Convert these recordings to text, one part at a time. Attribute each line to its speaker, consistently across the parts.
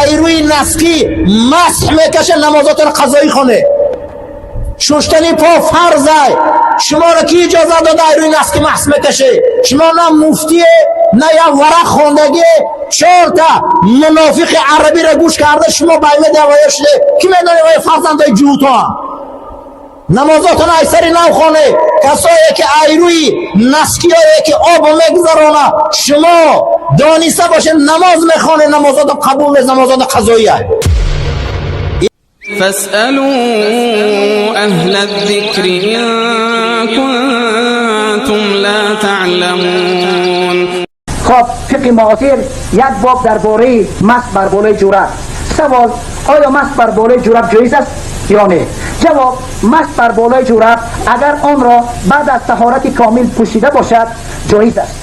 Speaker 1: ایروی نسکی مسح میکشه نمازاتون قضایی خونه. شستنی پا فرضه. شما را کی اجازه داده ایروی نسکی مسح میکشه؟ شما نه مفتیه نه یا ورق خوندگی. 4 تا منافق عربی را گوش کرده شما باید دوایه شده کی میدونه وای فرزندای جوتا نمازاتون ایسری نو خونه. کسایی که ایروی نسکی هایی که آب میگذرانه شما دانسته باشه نماز میخونه نمازات قبول نیست نمازات قضایی هست.
Speaker 2: فاسألوا أهل الذكر إن كنتم لا تعلمون.
Speaker 3: خب فقه معاصر یک باب درباره مس بر بالای جورب. سوال: آیا مس بر بالای جورب جایز است یا نه؟ جواب: مس بر بالای جورب اگر آن را بعد از طهارت کامل پوشیده باشد جایز است.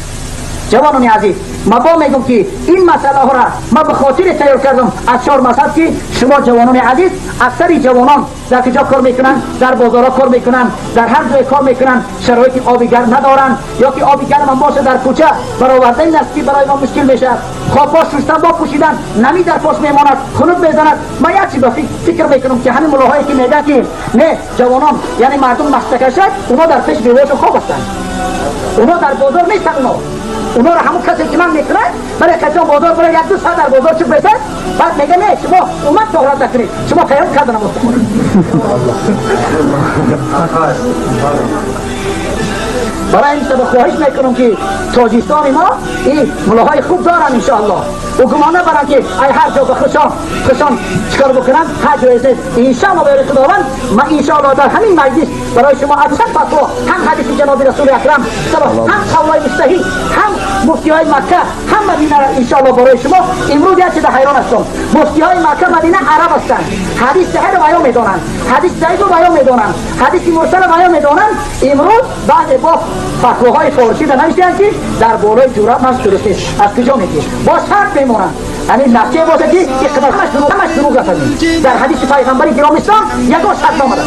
Speaker 3: جوانان عزیز، ما با میگم که این مسئله ها را ما به خاطر تیار کردم از 4 مذهب که شما جوانان عزیز، اکثر جوانان در کجا کار میکنن؟ در بازارها کار میکنن، در هر جای کار میکنن، شرایط آبی گرم ندارن یا که آبی گرم هم باشه در کوچه برآوردن نسکی برای ما مشکل میشه. خواب پاش شستن با پوشیدن نمی در پاش میماند، خنک میزند. ما یک چیز فکر میکنم که همین ملاهایی که میگه که نه جوانان یعنی مردم مستکشک، اونا در پیش بیواش خواب هستند، اونا در بازار نیستن، اونا را همون کسی که من میکنه برای کجا بازار برای 1-2 ساعت در بازار چوب بیتن بعد میگه نه شما اومد طهارت نکنید شما قیام کردن نماز بخونید. برای این سبب خواهش میکنم که تاجیکستان ما این ملاهای خوب دارن انشاءالله و گمانه برن که ای هر جا به خوشان چکار بکنن حج رئیسه انشاءالله برای خداوند. ما انشاءالله در همین مجلس برای شما اکثر فتوا هم حدیث جناب رسول اکرم هم قولای مجتهی هم مفتی های مکه هم مدینه را انشاءالله برای شما. امروز یک چیز حیران هستم، مفتی های مکه مدینه عرب هستند، حدیث صحیح رو بیان میدونن، حدیث ضعیف رو بیان میدونن، حدیث مرسل رو بیان میدونن. امروز بعد با فتواهای فارسی را نوشتن که در بالای جورب مس درست نیست. از کجا میگی؟ با شرط میمونن. یعنی نقشه باشه که همش دروغ هستند. در حدیث پیغمبر گرامی اسلام یگان شرط آمده.